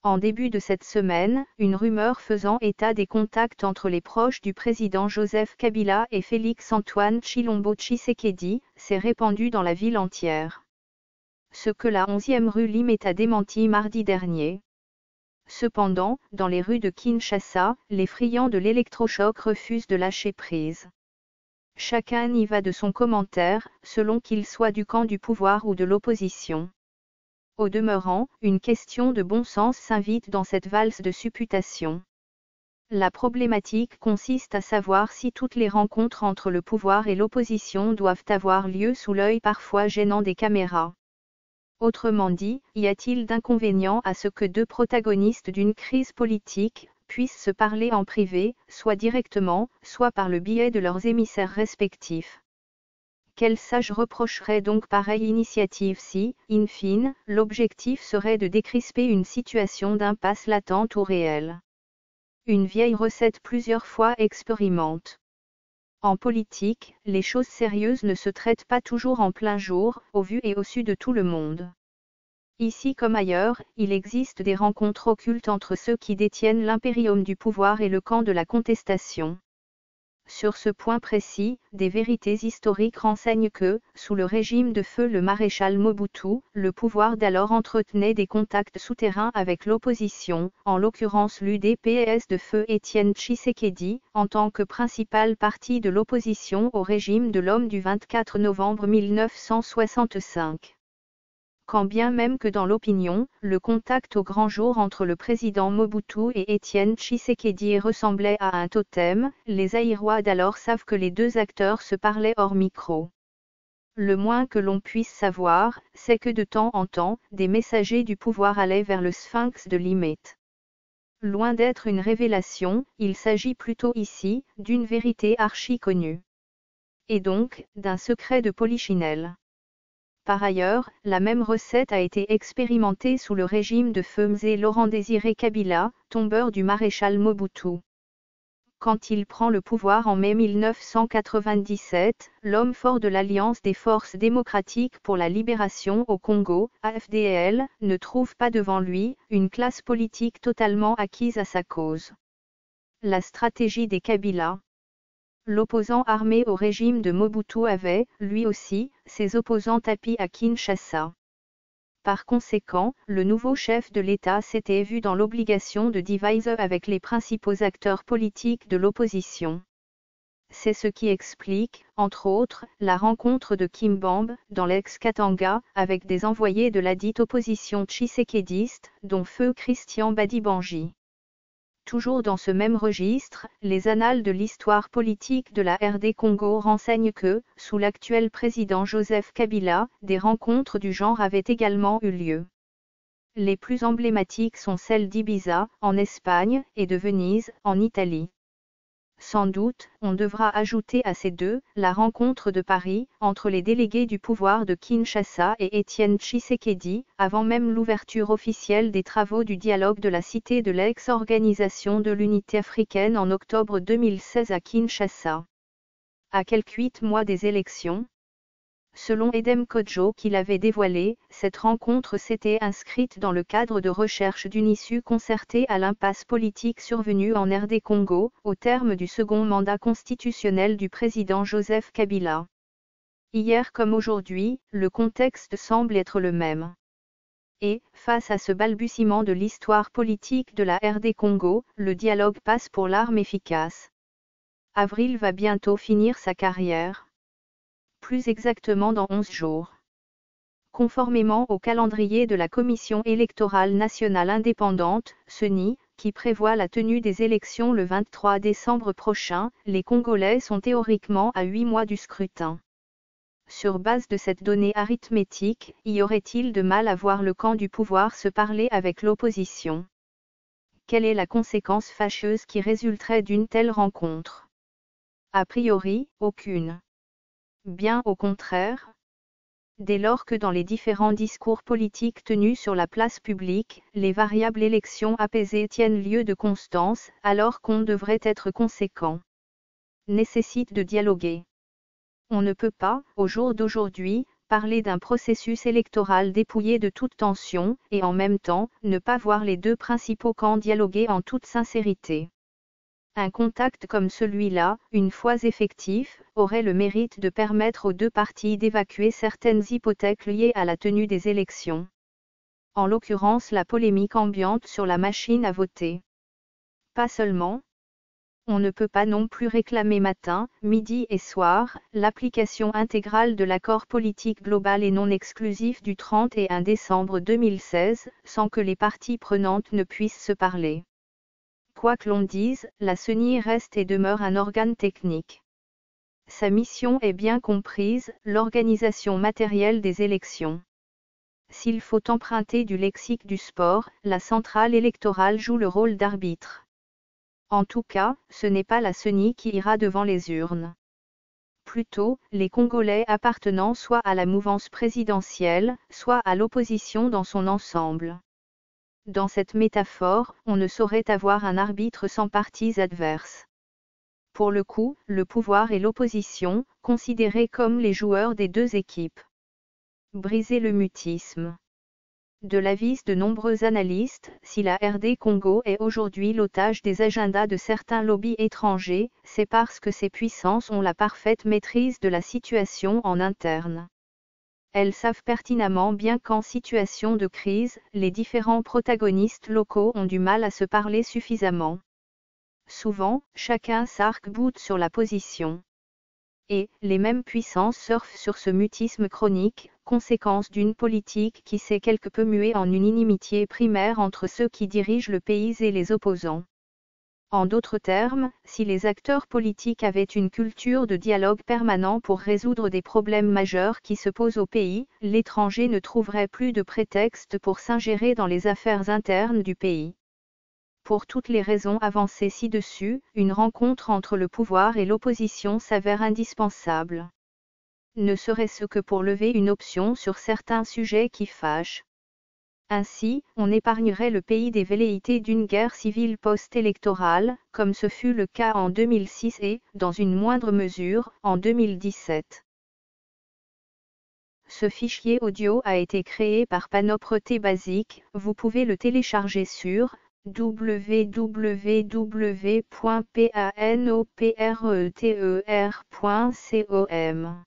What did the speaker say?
En début de cette semaine, une rumeur faisant état des contacts entre les proches du président Joseph Kabila et Félix-Antoine Tshilombo Tshisekedi s'est répandue dans la ville entière. Ce que la 11e rue Limete a démenti mardi dernier. Cependant, dans les rues de Kinshasa, les friands de l'électrochoc refusent de lâcher prise. Chacun y va de son commentaire, selon qu'il soit du camp du pouvoir ou de l'opposition. Au demeurant, une question de bon sens s'invite dans cette valse de supputation. La problématique consiste à savoir si toutes les rencontres entre le pouvoir et l'opposition doivent avoir lieu sous l'œil parfois gênant des caméras. Autrement dit, y a-t-il d'inconvénient à ce que deux protagonistes d'une crise politique puissent se parler en privé, soit directement, soit par le biais de leurs émissaires respectifs? Quel sage reprocherait donc pareille initiative si, in fine, l'objectif serait de décrisper une situation d'impasse latente ou réelle? Une vieille recette plusieurs fois expérimente. En politique, les choses sérieuses ne se traitent pas toujours en plein jour, au vu et au su de tout le monde. Ici comme ailleurs, il existe des rencontres occultes entre ceux qui détiennent l'impérium du pouvoir et le camp de la contestation. Sur ce point précis, des vérités historiques renseignent que, sous le régime de feu le maréchal Mobutu, le pouvoir d'alors entretenait des contacts souterrains avec l'opposition, en l'occurrence l'UDPS de feu Étienne Tshisekedi, en tant que principal parti de l'opposition au régime de l'homme du 24 novembre 1965. Quand bien même que dans l'opinion, le contact au grand jour entre le président Mobutu et Étienne Tshisekedi ressemblait à un totem, les Zaïrois d'alors savent que les deux acteurs se parlaient hors micro. Le moins que l'on puisse savoir, c'est que de temps en temps, des messagers du pouvoir allaient vers le sphinx de Limete. Loin d'être une révélation, il s'agit plutôt ici, d'une vérité archi-connue. Et donc, d'un secret de polichinelle. Par ailleurs, la même recette a été expérimentée sous le régime de feu Laurent-Désiré Kabila, tombeur du maréchal Mobutu. Quand il prend le pouvoir en mai 1997, l'homme fort de l'Alliance des forces démocratiques pour la libération au Congo, AFDL, ne trouve pas devant lui une classe politique totalement acquise à sa cause. La stratégie des Kabila. L'opposant armé au régime de Mobutu avait, lui aussi, ses opposants tapis à Kinshasa. Par conséquent, le nouveau chef de l'État s'était vu dans l'obligation de diviser avec les principaux acteurs politiques de l'opposition. C'est ce qui explique, entre autres, la rencontre de Kimbambe, dans l'ex-Katanga, avec des envoyés de la dite opposition tshisekédiste, dont feu Christian Badibangi. Toujours dans ce même registre, les annales de l'histoire politique de la RD Congo renseignent que, sous l'actuel président Joseph Kabila, des rencontres du genre avaient également eu lieu. Les plus emblématiques sont celles d'Ibiza, en Espagne, et de Venise, en Italie. Sans doute, on devra ajouter à ces deux, la rencontre de Paris, entre les délégués du pouvoir de Kinshasa et Étienne Tshisekedi, avant même l'ouverture officielle des travaux du dialogue de la Cité de l'ex-Organisation de l'Unité africaine en octobre 2016 à Kinshasa. À quelques 8 mois des élections, selon Edem Kodjo qui l'avait dévoilé, cette rencontre s'était inscrite dans le cadre de recherche d'une issue concertée à l'impasse politique survenue en RD Congo, au terme du second mandat constitutionnel du président Joseph Kabila. Hier comme aujourd'hui, le contexte semble être le même. Et, face à ce balbutiement de l'histoire politique de la RD Congo, le dialogue passe pour l'arme efficace. Avril va bientôt finir sa carrière. Plus exactement dans 11 jours. Conformément au calendrier de la Commission électorale nationale indépendante, CENI, qui prévoit la tenue des élections le 23 décembre prochain, les Congolais sont théoriquement à 8 mois du scrutin. Sur base de cette donnée arithmétique, y aurait-il de mal à voir le camp du pouvoir se parler avec l'opposition? Quelle est la conséquence fâcheuse qui résulterait d'une telle rencontre? A priori, aucune. Bien au contraire. Dès lors que dans les différents discours politiques tenus sur la place publique, les variables élections apaisées tiennent lieu de constance, alors qu'on devrait être conséquent. Nécessite de dialoguer. On ne peut pas, au jour d'aujourd'hui, parler d'un processus électoral dépouillé de toute tension, et en même temps, ne pas voir les deux principaux camps dialoguer en toute sincérité. Un contact comme celui-là, une fois effectif, aurait le mérite de permettre aux deux parties d'évacuer certaines hypothèques liées à la tenue des élections. En l'occurrence la polémique ambiante sur la machine à voter. Pas seulement. On ne peut pas non plus réclamer matin, midi et soir, l'application intégrale de l'accord politique global et non exclusif du 31 décembre 2016, sans que les parties prenantes ne puissent se parler. Quoi que l'on dise, la CENI reste et demeure un organe technique. Sa mission est bien comprise, l'organisation matérielle des élections. S'il faut emprunter du lexique du sport, la centrale électorale joue le rôle d'arbitre. En tout cas, ce n'est pas la CENI qui ira devant les urnes. Plutôt, les Congolais appartenant soit à la mouvance présidentielle, soit à l'opposition dans son ensemble. Dans cette métaphore, on ne saurait avoir un arbitre sans partis adverses. Pour le coup, le pouvoir et l'opposition, considérés comme les joueurs des deux équipes. Briser le mutisme. De l'avis de nombreux analystes, si la RD Congo est aujourd'hui l'otage des agendas de certains lobbies étrangers, c'est parce que ces puissances ont la parfaite maîtrise de la situation en interne. Elles savent pertinemment bien qu'en situation de crise, les différents protagonistes locaux ont du mal à se parler suffisamment. Souvent, chacun s'arc-boute sur la position. Et, les mêmes puissances surfent sur ce mutisme chronique, conséquence d'une politique qui s'est quelque peu muée en une inimitié primaire entre ceux qui dirigent le pays et les opposants. En d'autres termes, si les acteurs politiques avaient une culture de dialogue permanent pour résoudre des problèmes majeurs qui se posent au pays, l'étranger ne trouverait plus de prétexte pour s'ingérer dans les affaires internes du pays. Pour toutes les raisons avancées ci-dessus, une rencontre entre le pouvoir et l'opposition s'avère indispensable. Ne serait-ce que pour lever une option sur certains sujets qui fâchent. Ainsi, on épargnerait le pays des velléités d'une guerre civile post-électorale, comme ce fut le cas en 2006 et, dans une moindre mesure, en 2017. Ce fichier audio a été créé par Panopreter Basic, vous pouvez le télécharger sur www.panopreter.com.